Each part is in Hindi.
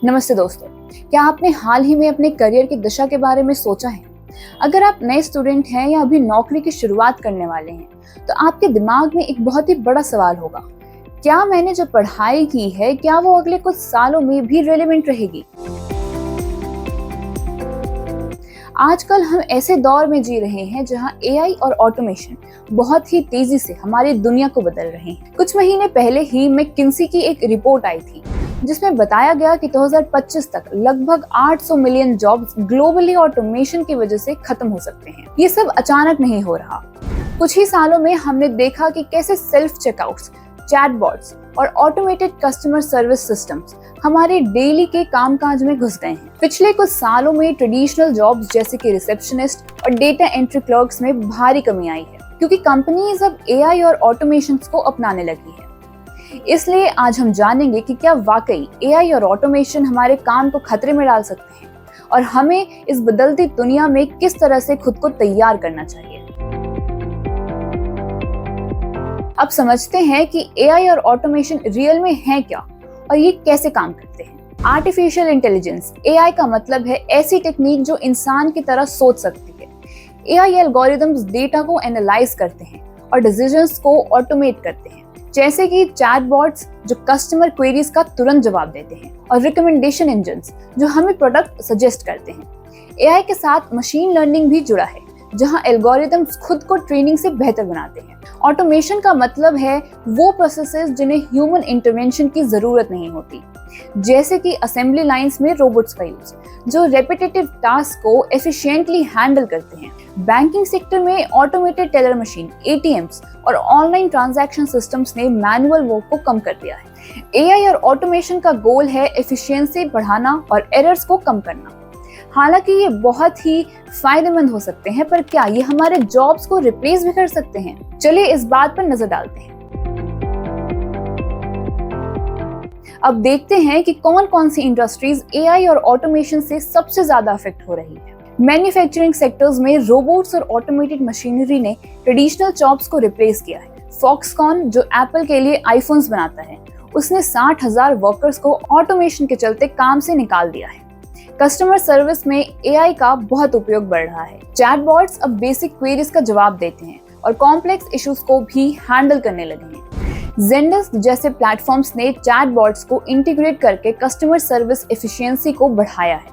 नमस्ते दोस्तों, क्या आपने हाल ही में अपने करियर की दिशा के बारे में सोचा है? अगर आप नए स्टूडेंट हैं या अभी नौकरी की शुरुआत करने वाले हैं, तो आपके दिमाग में एक बहुत ही बड़ा सवाल होगा, क्या मैंने जो पढ़ाई की है, क्या वो अगले कुछ सालों में भी रेलेवेंट रहेगी? आजकल हम ऐसे दौर में जी रहे हैं जहां एआई और ऑटोमेशन बहुत ही तेजी से हमारी दुनिया को बदल रहे हैं। कुछ महीने पहले ही मैकिंसी की एक रिपोर्ट आई थी जिसमें बताया गया कि 2025 तक लगभग 800 मिलियन जॉब्स ग्लोबली ऑटोमेशन की वजह से खत्म हो सकते हैं। ये सब अचानक नहीं हो रहा। कुछ ही सालों में हमने देखा कि कैसे सेल्फ चेकआउट्स, चैटबॉट्स और ऑटोमेटेड कस्टमर सर्विस सिस्टम्स हमारे डेली के कामकाज में घुस गए हैं। पिछले कुछ सालों में ट्रेडिशनल जॉब्स जैसे कि रिसेप्शनिस्ट और डेटा एंट्री क्लर्क्स में भारी कमी आई है, क्योंकि कंपनीज अब एआई और ऑटोमेशन को अपनाने लगी है। इसलिए आज हम जानेंगे कि क्या वाकई एआई और ऑटोमेशन हमारे काम को खतरे में डाल सकते हैं और हमें इस बदलती दुनिया में किस तरह से खुद को तैयार करना चाहिए। अब समझते हैं कि एआई और ऑटोमेशन रियल में है क्या और ये कैसे काम करते हैं। आर्टिफिशियल इंटेलिजेंस, एआई का मतलब है ऐसी टेक्निक जो इंसान की तरह सोच सकती है। एआई एल्गोरिदम्स डेटा को एनालाइज करते हैं और डिसीजंस को ऑटोमेट करते हैं, जैसे कि चैटबॉट्स जो कस्टमर क्वेरीज का तुरंत जवाब देते हैं और रिकमेंडेशन इंजन्स जो हमें प्रोडक्ट सजेस्ट करते हैं। एआई के साथ मशीन लर्निंग भी जुड़ा है, जहां एल्गोरिदम्स खुद को ट्रेनिंग से बेहतर बनाते हैं। ऑटोमेशन का मतलब है वो प्रोसेसेस जिन्हें ह्यूमन इंटरवेंशन की जरूरत नहीं होती, जैसे कि असेंबली लाइंस में रोबोट्स का यूज जो रेपिटेटिव टास्क को एफिशिएंटली हैंडल करते हैं। बैंकिंग सेक्टर में ऑटोमेटेड टेलर मशीन, एटीएम्स और ऑनलाइन ट्रांजैक्शन सिस्टम्स ने मैनुअल वर्क को कम कर दिया है। एआई और ऑटोमेशन का गोल है एफिशिएंसी बढ़ाना और एरर्स को कम करना। हालांकि ये बहुत ही फायदेमंद हो सकते हैं, पर क्या ये हमारे जॉब्स को रिप्लेस भी कर सकते हैं? चलिए इस बात पर नजर डालते हैं। अब देखते हैं कि कौन कौन सी इंडस्ट्रीज एआई और ऑटोमेशन से सबसे ज्यादा अफेक्ट हो रही है। मैन्युफैक्चरिंग सेक्टर्स में रोबोट्स और ऑटोमेटेड मशीनरी ने ट्रेडिशनल जॉब्स को रिप्लेस किया है। फॉक्सकॉन जो एप्पल के लिए आईफोन्स बनाता है, उसने 60,000 वर्कर्स को ऑटोमेशन के चलते काम से निकाल दिया है। कस्टमर सर्विस में एआई का बहुत उपयोग बढ़ रहा है। चैटबॉट्स अब बेसिक क्वेरीज का जवाब देते हैं और कॉम्प्लेक्स इश्यूज को भी हैंडल करने लगे हैं। ज़ेंडेस्क जैसे प्लेटफॉर्म्स ने चैटबॉट्स को इंटीग्रेट करके कस्टमर सर्विस एफिशिएंसी को बढ़ाया है।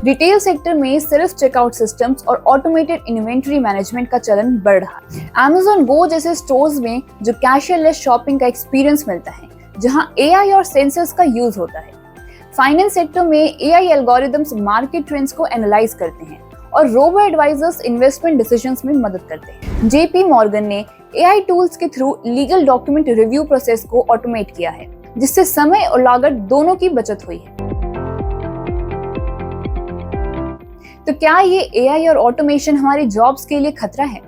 रिटेल सेक्टर में सेल्फ चेकआउट सिस्टम्स और ऑटोमेटेड इन्वेंटरी मैनेजमेंट का चलन बढ़ रहा है। Amazon Go जैसे स्टोर्स में जो कैशियरलेस शॉपिंग का एक्सपीरियंस मिलता है, जहां एआई और सेंसर्स का यूज होता है। फाइनेंस सेक्टर में एआई एल्गोरिदम्स मार्केट ट्रेंड्स को एनालाइज करते हैं और रोबो एडवाइजर्स इन्वेस्टमेंट डिसीजंस में मदद करते हैं। जेपी मॉर्गन ने एआई टूल्स के through legal document review process को ऑटोमेट किया है, जिससे समय और लागत दोनों की बचत हुई है। तो क्या ये एआई और ऑटोमेशन हमारी जॉब्स के लिए खतरा है?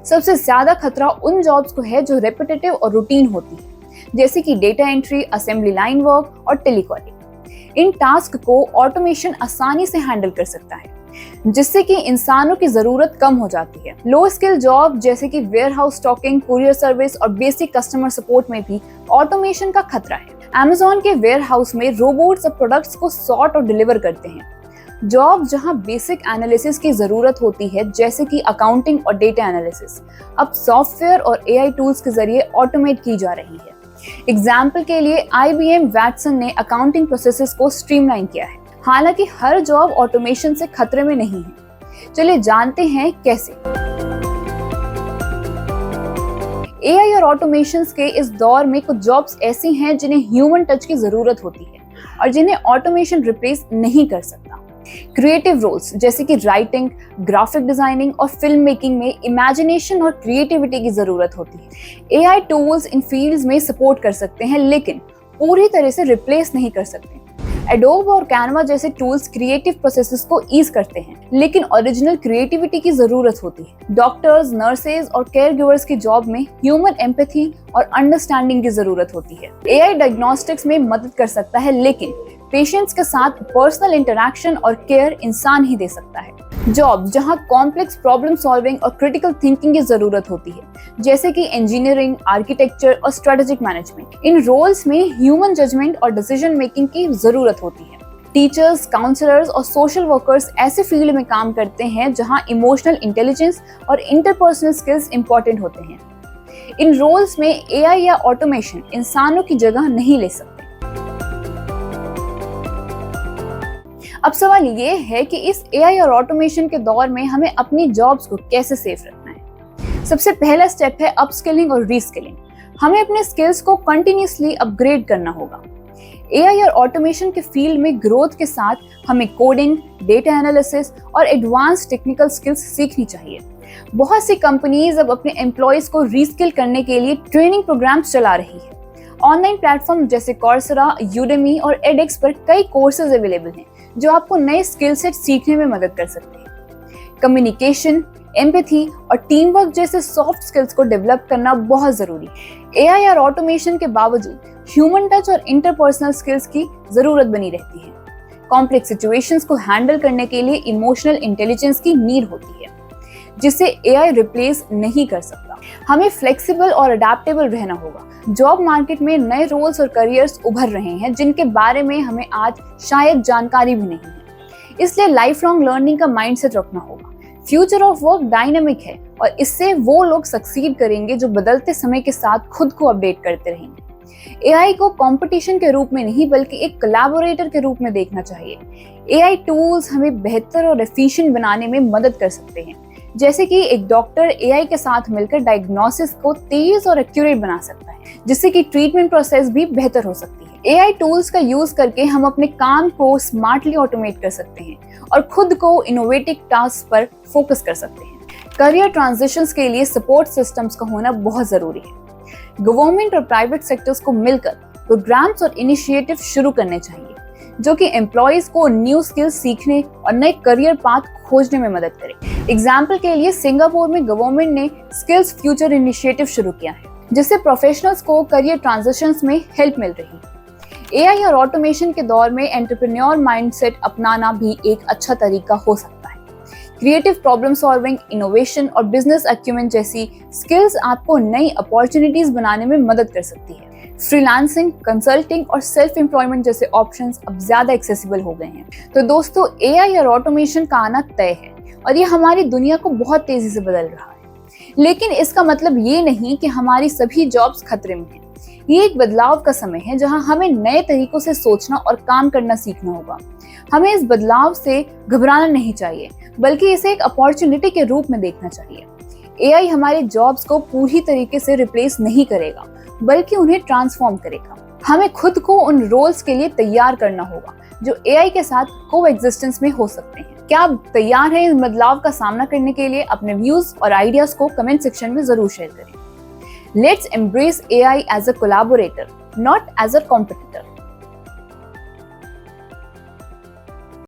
सबसे ज्यादा खतरा उन जॉब्स को है जो रेपिटेटिव और रूटीन होती है, जैसे कि data entry, assembly line work और टेलीकॉलिंग। इन टास्क को ऑटोमेशन आसानी से हैंडल कर सकता है, जिससे कि इंसानों की जरूरत कम हो जाती है। लो स्किल जॉब जैसे कि वेयरहाउस स्टॉकिंग, कुरियर सर्विस और बेसिक कस्टमर सपोर्ट में भी ऑटोमेशन का खतरा है। Amazon के वेयरहाउस में रोबोट्स प्रोडक्ट्स को सॉर्ट और डिलीवर करते हैं। जॉब जहां बेसिक एनालिसिस की जरूरत होती है, जैसे कि अकाउंटिंग और डेटा एनालिसिस, अब सॉफ्टवेयर और एआई टूल्स के जरिए ऑटोमेट की जा रही है। एग्जाम्पल के लिए IBM वैटसन ने अकाउंटिंग प्रोसेसेस को स्ट्रीमलाइन किया है। हालांकि हर जॉब ऑटोमेशन से खतरे में नहीं है। चलिए जानते हैं कैसे। एआई और ऑटोमेशन के इस दौर में कुछ जॉब्स ऐसी हैं जिन्हें ह्यूमन टच की जरूरत होती है और जिन्हें ऑटोमेशन रिप्लेस नहीं कर सकता। क्रिएटिव रोल्स जैसे कि राइटिंग, ग्राफिक डिजाइनिंग और फिल्म मेकिंग में इमेजिनेशन और क्रिएटिविटी की जरूरत होती है। एआई टूल्स इन फील्ड्स में सपोर्ट कर सकते हैं, लेकिन पूरी तरह से रिप्लेस नहीं कर सकते। एडोब और कैनवा जैसे टूल्स क्रिएटिव प्रोसेसेस को ईज करते हैं, लेकिन ओरिजिनल क्रिएटिविटी की जरूरत होती है। डॉक्टर्स, नर्सेज और केयर गिवर्स की जॉब में ह्यूमन एम्पैथी और अंडरस्टैंडिंग की जरूरत होती है। एआई डायग्नोस्टिक्स में मदद कर सकता है, लेकिन पेशेंट्स के साथ पर्सनल इंटरैक्शन और केयर इंसान ही दे सकता है। जॉब जहां कॉम्प्लेक्स प्रॉब्लम सॉल्विंग और क्रिटिकल थिंकिंग की जरूरत होती है, जैसे कि इंजीनियरिंग, आर्किटेक्चर और स्ट्रेटेजिक मैनेजमेंट। इन रोल्स में ह्यूमन जजमेंट और डिसीजन मेकिंग की जरूरत होती है। टीचर्स, काउंसलर्स और सोशल वर्कर्स ऐसे फील्ड में काम करते हैं जहां इमोशनल इंटेलिजेंस और इंटरपर्सनल स्किल्स इंपॉर्टेंट होते हैं। इन रोल्स में एआई या ऑटोमेशन इंसानों की जगह नहीं ले सकते। अब सवाल ये है कि इस एआई और ऑटोमेशन के दौर में हमें अपनी जॉब्स को कैसे सेफ रखना है। सबसे पहला स्टेप है अपस्किलिंग और रीस्किलिंग। हमें अपने स्किल्स को कंटिन्यूअसली अपग्रेड करना होगा। एआई और ऑटोमेशन के फील्ड में ग्रोथ के साथ हमें कोडिंग, डेटा एनालिसिस और एडवांस टेक्निकल स्किल्स सीखनी चाहिए। बहुत सी कंपनीज अब अपने एम्प्लॉयज को रीस्किल करने के लिए ट्रेनिंग प्रोग्राम्स चला रही है। ऑनलाइन प्लेटफॉर्म जैसे कोर्सेरा, यूडेमी और एडेक्स पर कई कोर्सेज अवेलेबल हैं जो आपको नए स्किल सेट सीखने में मदद कर सकते हैं। कम्युनिकेशन, एम्पैथी और टीम वर्क जैसे सॉफ्ट स्किल्स को डेवलप करना बहुत जरूरी है। एआई और ऑटोमेशन के बावजूद ह्यूमन टच और इंटरपर्सनल स्किल्स की जरूरत बनी रहती है। कॉम्प्लेक्स सिचुएशंस को हैंडल करने के लिए इमोशनल इंटेलिजेंस की नीड होती है, जिसे एआई रिप्लेस नहीं कर सकता। हमें फ्लेक्सिबल और अडेप्टेबल रहना होगा। जॉब मार्केट में नए रोल्स और करियर्स उभर रहे हैं जिनके बारे में हमें आज शायद जानकारी भी नहीं है। इसलिए लाइफ लॉन्ग लर्निंग का माइंडसेट रखना होगा। फ्यूचर ऑफ वर्क डायनामिक है और इससे वो लोग सक्सीड करेंगे जो बदलते समय के साथ खुद को अपडेट करते रहेंगे। एआई को कंपटीशन के रूप में नहीं बल्कि एक कोलैबोरेटर के रूप में देखना चाहिए। एआई टूल्स हमें बेहतर और एफिशिएंट बनाने में मदद कर सकते हैं, जैसे कि एक डॉक्टर एआई के साथ मिलकर डायग्नोसिस को तेज और एक्यूरेट बना सकता है, जिससे कि ट्रीटमेंट प्रोसेस भी बेहतर हो सकती है। एआई टूल्स का यूज करके हम अपने काम को स्मार्टली ऑटोमेट कर सकते हैं और खुद को इनोवेटिव टास्क पर फोकस कर सकते हैं। करियर ट्रांजिशंस के लिए सपोर्ट सिस्टम्स का होना बहुत जरूरी है। गवर्नमेंट और प्राइवेट सेक्टर्स को मिलकर प्रोग्राम्स और इनिशिएटिव शुरू करने चाहिए जो कि एम्प्लॉयज को न्यू स्किल्स सीखने और नए करियर पाथ खोजने में मदद करे। एग्जाम्पल के लिए सिंगापुर में गवर्नमेंट ने स्किल्स फ्यूचर इनिशिएटिव शुरू किया है, जिससे प्रोफेशनल्स को करियर ट्रांजिशंस में हेल्प मिल रही है। एआई और ऑटोमेशन के दौर में एंटरप्रेन्योर माइंडसेट अपनाना भी एक अच्छा तरीका हो सकता है। क्रिएटिव प्रॉब्लम सॉल्विंग, इनोवेशन और बिजनेस एक्यूमेंट जैसी स्किल्स आपको नई अपॉर्चुनिटीज बनाने में मदद कर सकती है। फ्रीलांसिंग, कंसल्टिंग और सेल्फ एम्प्लॉयमेंट जैसे ऑप्शंस अब ज्यादा एक्सेसिबल हो गए हैं। तो दोस्तों, एआई और ऑटोमेशन का आना तय है और ये हमारी दुनिया को बहुत तेजी से बदल रहा है। लेकिन इसका मतलब ये नहीं कि हमारी सभी जॉब्स खतरे में हैं। ये एक बदलाव का समय है जहां हमें नए तरीकों से सोचना और काम करना सीखना होगा। हमें इस बदलाव से घबराना नहीं चाहिए, बल्कि इसे एक अपॉर्चुनिटी के रूप में देखना चाहिए। एआई हमारे जॉब्स को पूरी तरीके से रिप्लेस नहीं करेगा, बल्कि उन्हें ट्रांसफॉर्म करेगा। हमें खुद को उन रोल्स के लिए तैयार करना होगा जो एआई के साथ कोएग्जिस्टेंस में हो सकते हैं। क्या आप तैयार हैं इस बदलाव का सामना करने के लिए? अपने व्यूज और आइडियाज को कमेंट सेक्शन में जरूर शेयर करें। Let's embrace AI as a collaborator, not as a competitor.